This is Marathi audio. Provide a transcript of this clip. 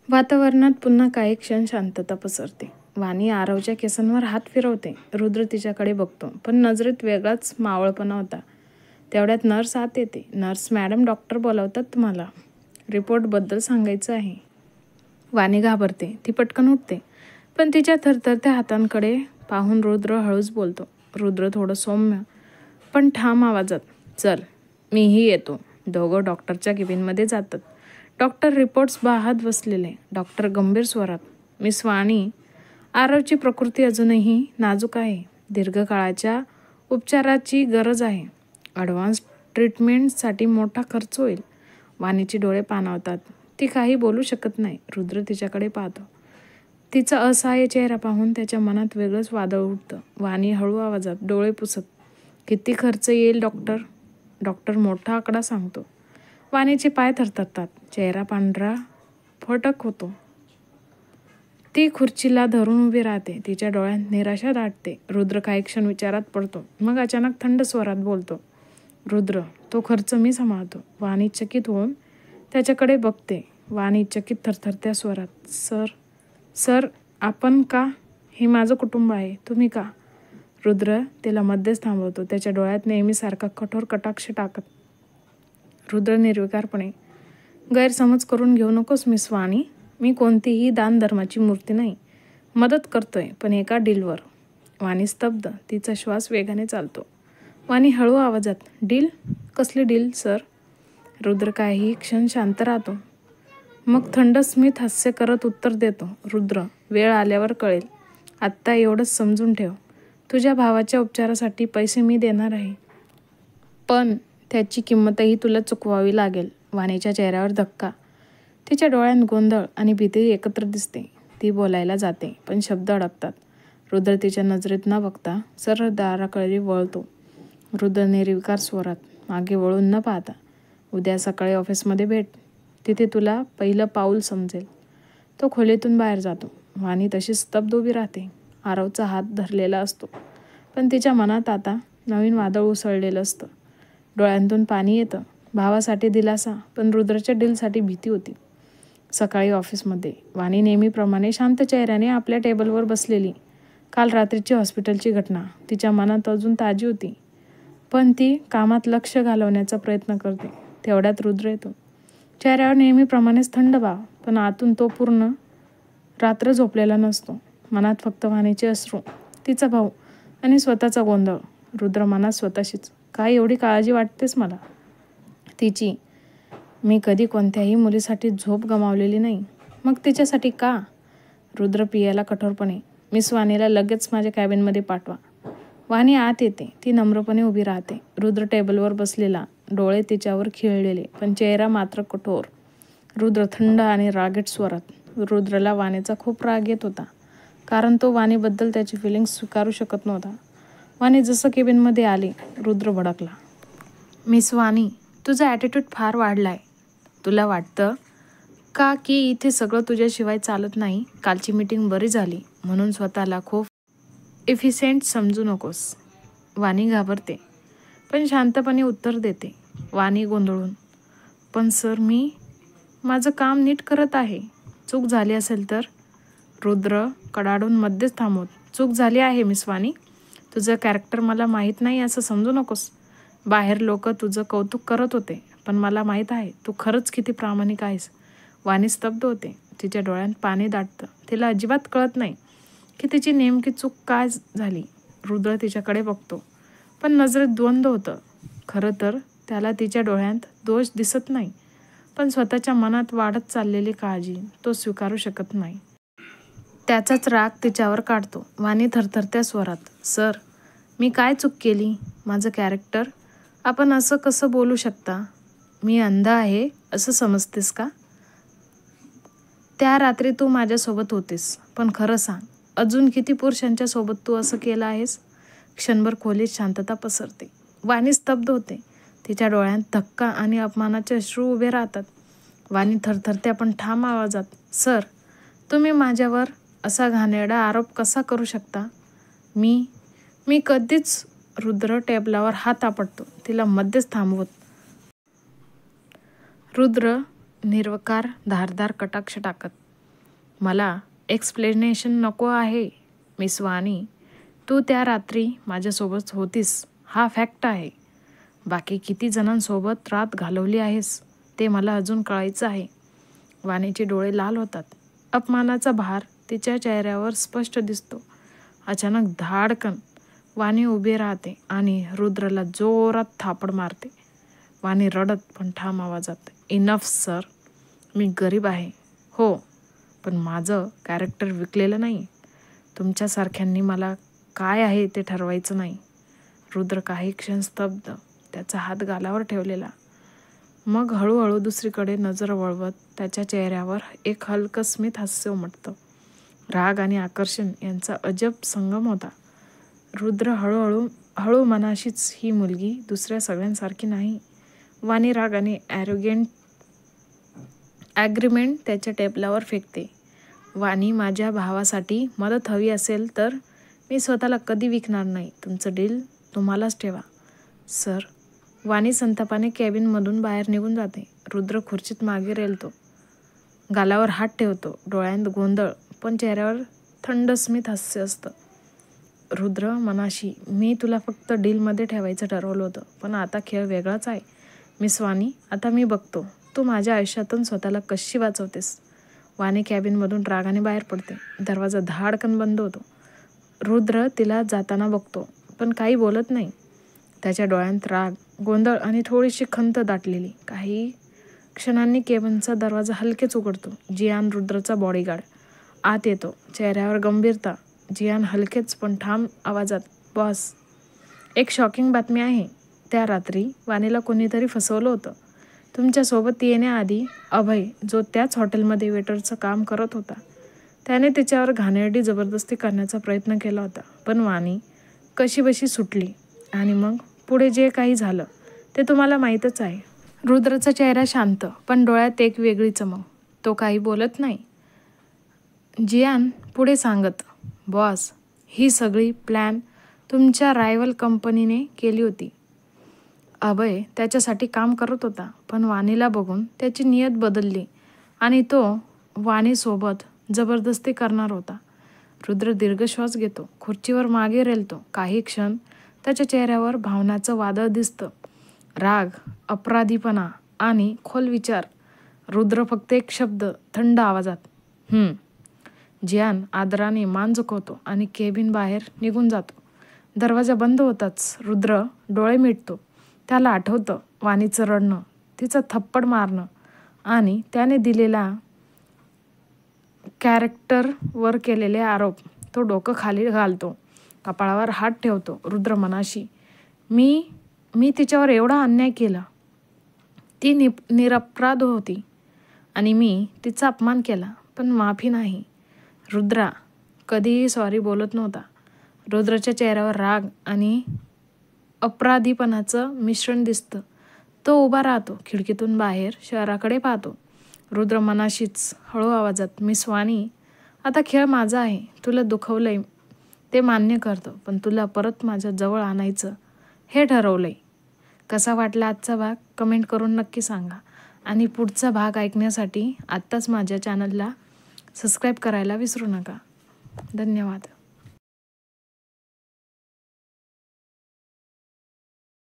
वातावरणात पुन्हा काही क्षण शांतता पसरते. वाणी आरवच्या केसांवर हात फिरवते. रुद्र तिच्याकडे बघतो, पण नजरेत वेगळाच मावळपणा होता. तेवढ्यात नर्स आत येते. नर्स मॅडम, डॉक्टर बोलावतात तुम्हाला. रिपोर्टबद्दल सांगायचं आहे. वाणी घाबरते. ती पटकन उठते, पण तिच्या थरथरत्या हातांकडे पाहून रुद्र हळूच बोलतो. रुद्र थोडं सौम्य पण ठाम आवाजात, चल मीही येतो. दोघं डॉक्टरच्या केबिनमध्ये जातात. डॉक्टर रिपोर्ट्स पाहत बसलेले. डॉक्टर गंभीर स्वरात, मिस वाणी, आरवची प्रकृती अजूनही नाजूक आहे. दीर्घकाळाच्या उपचाराची गरज आहे. ॲडव्हान्स ट्रीटमेंटसाठी मोठा खर्च होईल. वाणीचे डोळे पाणावतात. ती काही बोलू शकत नाही. रुद्र तिच्याकडे पाहतो. तिचा असहाय्य चेहरा पाहून त्याच्या मनात वेगळंच वादळ उठतं. वाणी हळू आवाजात, डोळे पुसत, किती खर्च येईल डॉक्टर? डॉक्टर मोठा आकडा सांगतो. वाणीचे पाय थरथरतात. चेहरा पांढरा फटक होतो. ती खुर्चीला धरून उभी राहते. तिच्या डोळ्यात निराशा दाटते. रुद्र काही क्षण विचारात पडतो. मग अचानक थंड स्वरात बोलतो, रुद्र, तो खर्च मी सांभाळतो. वाणी चकित होऊन त्याच्याकडे बघते. वाणी चकित थरथरत्या स्वरात, सर आपण का? हे माझं कुटुंब आहे. तुम्ही का? रुद्र तिला मध्येच थांबवतो. त्याच्या डोळ्यात नेहमीसारखा कठोर कटाक्ष टाकत. रुद्र निर्विकारपणे, गैरसमज करून घेऊ नकोस मिस वाणी. मी कोणतीही दानधर्माची मूर्ती नाही. मदत करतोय, पण एका डीलवर. वाणी स्तब्ध. तिचा श्वास वेगाने चालतो. वाणी हळू आवाजात, डील? कसली डील सर? रुद्र काही क्षण शांत राहतो. मग थंड स्मित हास्य करत उत्तर देतो, रुद्र, वेळ आल्यावर कळेल. आत्ता एवढंच समजून ठेव. तुझ्या भावाच्या उपचारासाठी पैसे मी देणार आहे, पण त्याची किंमतही तुला चुकवावी लागेल. वाणीच्या चेहऱ्यावर धक्का. तिच्या डोळ्यात गोंधळ आणि भीती एकत्र दिसते. ती बोलायला जाते, पण शब्द अडकतात. रुद्र तिच्या नजरेत न बघता सरळ दाराकडे वळतो. रुद्र निर्विकार स्वरात, मागे वळून न पाहता, उद्या सकाळी ऑफिसमध्ये भेट. तिथे तुला पहिलं पाऊल समजेल. तो खोलीतून बाहेर जातो. वाणी तशी स्तब्ध उभी राहते. आरवचा हात धरलेला असतो, पण तिच्या मनात आता नवीन वादळ उसळलेलं असतं. डोळ्यांतून पाणी येतं. भावासाठी दिलासा, पण रुद्रच्या डीलसाठी भीती होती. सकाळी ऑफिसमध्ये वाणी नेहमीप्रमाणे शांत चेहऱ्याने आपल्या टेबलवर बसलेली. काल रात्रीची हॉस्पिटलची घटना तिच्या मनात अजून ताजी होती, पण ती कामात लक्ष घालवण्याचा प्रयत्न करते. तेवढ्यात रुद्र येतो. चेहऱ्यावर नेहमीप्रमाणेच थंड भाव, पण आतून तो पूर्ण रात्र झोपलेला नसतो. मनात फक्त वाणीचे अश्रू, तिचा भाऊ आणि स्वतःचा गोंधळ. रुद्र मनात स्वतःशीच, काय एवढी काळजी वाटतेस मला? तिची. मी कधी कोणत्याही मुलीसाठी झोप गमावलेली नाही. मग तिच्यासाठी का? रुद्र पियाला कठोरपणे, मिस वाणीला लगेच माझ्या कॅबिनमध्ये पाठवा. वाणी आत येते. ती नम्रपणे उभी राहते. रुद्र टेबलवर बसलेला, डोळे तिच्यावर खिळलेले, पण चेहरा मात्र कठोर. रुद्र थंड आणि रागीट स्वरात. रुद्रला वाणीचा खूप राग येत होता, कारण तो वाणीबद्दल त्याची फिलिंग्स स्वीकारू शकत नव्हता. वाणी जसं केबिनमध्ये आली, रुद्र भडकला. मिस वाणी, तुझा ॲटिट्यूड फार वाढलाय. तुला वाटतं का की इथे सगळं तुझ्याशिवाय चालत नाही? कालची मीटिंग बरी झाली म्हणून स्वतःला खूप इफिशियंट समजू नकोस. वाणी घाबरते, पण शांतपणे उत्तर देते. वाणी गोंधळून, पण सर माझं काम नीट करत आहे. चूक झाली असेल तर? रुद्र कडाडून मध्येच थांबवत, चूक झाली आहे मिस वाणी. तुझं कॅरेक्टर मला माहीत नाही असं समजू नकोस. बाहेर लोक तुझं कौतुक करत होते, पण मला माहीत आहे तू खरंच किती प्रामाणिक आहेस. वाणी स्तब्ध होते. तिच्या डोळ्यात पाणी दाटतं. तिला अजिबात कळत नाही की तिची नेमकी चूक काय झाली. रुद्र तिच्याकडे बघतो, पण नजरेत द्वंद्व होतं. खरं तर त्याला तिच्या डोळ्यात दोष दिसत नाही, पण स्वतःच्या मनात वाढत चाललेली काळजी तो स्वीकारू शकत नाही. त्याचाच राग तिच्यावर काढतो. वाणी थरथरत्या स्वरात, सर, मी काय चूक केली? माझं कॅरेक्टर? आपण असं कसं बोलू शकता? मी अंध आहे असं समजतेस का? त्या रात्री तू माझ्यासोबत होतीस, पण खरं सांग, अजून किती पुरुषांच्या सोबत तू असं केलं आहेस? क्षणभर खोलीत शांतता पसरते. वाणी स्तब्ध होते. तिच्या डोळ्यात धक्का आणि अपमानाचे अश्रू उभे राहतात. वाणी थरथरत्या पण ठाम आवाजात, सर, तुम्ही माझ्यावर असा घाणेरडा आरोप कसा करू शकता? मी कधीच. रुद्र टेबलावर हात आपटतो, तिला मध्येच थांबवत. रुद्र निर्विकार धारदार कटाक्ष टाकत, मला एक्सप्लेनेशन नको आहे मिस वाणी. तू त्या रात्री माझ्यासोबत होतीस हा फॅक्ट आहे. बाकी किती जणांसोबत रात घालवली आहेस ते मला अजून कळायचं आहे. वाणीचे डोळे लाल होतात. अपमानाचा भार तिच्या चेहऱ्यावर स्पष्ट दिसतो. अचानक धाडकन वाणी उभी राहते आणि रुद्रला जोरात थापड मारते. वाणी रडत पण ठाम आवाजात, इनफ सर. मी गरीब आहे हो, पण माझं कॅरेक्टर विकलेलं नाही. तुमच्यासारख्यांनी मला काय आहे ते ठरवायचं नाही. रुद्र काही क्षण स्तब्ध, त्याचा हात गालावर ठेवलेला. मग हळूहळू दुसरीकडे नजर वळवत त्याच्या चेहऱ्यावर एक हलकं स्मित हास्य उमटतं. राग आणि आकर्षण यांचा अजब संगम होता. रुद्र हळू मनाशीच ही मुलगी दुसऱ्या सगळ्यांसारखी नाही. वाणी राग आणि ॲग्रीमेंट त्याच्या टेबलावर फेकते. वाणी, माझ्या भावासाठी मदत हवी असेल तर मी स्वतःला कधी विकणार नाही. तुमचं डील तुम्हालाच ठेवा सर. वाणी संतापाने कॅबिनमधून बाहेर निघून जाते. रुद्र खुर्चीत मागे रेलतो, गालावर हात ठेवतो. डोळ्यांत गोंधळ पण चेहऱ्यावर थंड स्मित हास्य असतं. रुद्र मनाशी, मी तुला फक्त डीलमध्ये ठेवायचं ठरवलं होतं, पण आता खेळ वेगळाच आहे. मिस वाणी, आता मी बघतो तू माझ्या आयुष्यातून स्वतःला कशी वाचवतेस. वाणी कॅबिनमधून रागाने बाहेर पडते. दरवाजा धाडकन बंद होतो. रुद्र तिला जाताना बघतो पण काही बोलत नाही. त्याच्या डोळ्यांत राग, गोंधळ आणि थोडीशी खंत दाटलेली. काही क्षणांनी केबिनचा दरवाजा हलकेच उघडतो. जियान, रुद्रचा बॉडीगार्ड, आत येतो. चेहऱ्यावर गंभीरता. जियान हलकेच पण ठाम आवाजात, बॉस, एक शॉकिंग बातमी आहे. त्या रात्री वाणीला कोणीतरी फसवलं होतं. तुमच्यासोबत येण्याआधी अभय, जो त्याच हॉटेलमध्ये वेटरचं काम करत होता, त्याने तिच्यावर घाणेरडी जबरदस्ती करण्याचा प्रयत्न केला होता. पण वाणी कशीबशी सुटली. आणि मग पुढे जे काही झालं ते तुम्हाला माहीतच आहे. रुद्रचा चेहरा शांत पण डोळ्यात एक वेगळी चमक. तो काही बोलत नाही. जियान पुढे सांगत, बॉस, ही सगळी प्लॅन तुमच्या रायव्हल कंपनीने केली होती. अभय त्याच्यासाठी काम करत होता, पण वाणीला बघून त्याची नियत बदलली आणि तो वाणीसोबत जबरदस्ती करणार होता. रुद्र दीर्घ श्वास घेतो. खुर्चीवर मागे रेलतो. काही क्षण त्याच्या चेहऱ्यावर भावनाचं वादळ दिसतं. राग, अपराधीपणा आणि खोल विचार. रुद्र फक्त एक शब्द थंड आवाजात, जियान आदराने मान झुकवतो आणि केबिन बाहेर निघून जातो. दरवाजा बंद होताच रुद्र डोळे मिटतो. त्याला आठवतं वाणीचं रडणं, तिचं थप्पड मारणं आणि त्याने दिलेला कॅरेक्टरवर केलेले आरोप. तो डोकं खाली घालतो, कपाळावर हात ठेवतो. रुद्र मनाशी, मी तिच्यावर एवढा अन्याय केला. ती निरपराध होती आणि मी तिचा अपमान केला, पण माफी नाही. रुद्रा कधीही सॉरी बोलत नव्हता. रुद्रच्या चेहऱ्यावर राग आणि अपराधीपणाचं मिश्रण दिसतं. तो उभा राहतो. खिडकीतून बाहेर शहराकडे पाहतो. रुद्र मनाशीच हळू आवाजात, मिस वाणी, आता खेळ माझा आहे. तुला दुखवलंय ते मान्य करतो, पण तुला परत माझ्या जवळ आणायचं हे ठरवलंय. कसा वाटला आजचा भाग कमेंट करून नक्की सांगा. आणि पुढचा भाग ऐकण्यासाठी आत्ताच माझ्या चॅनलला सबस्क्राईब करायला विसरू नका. धन्यवाद.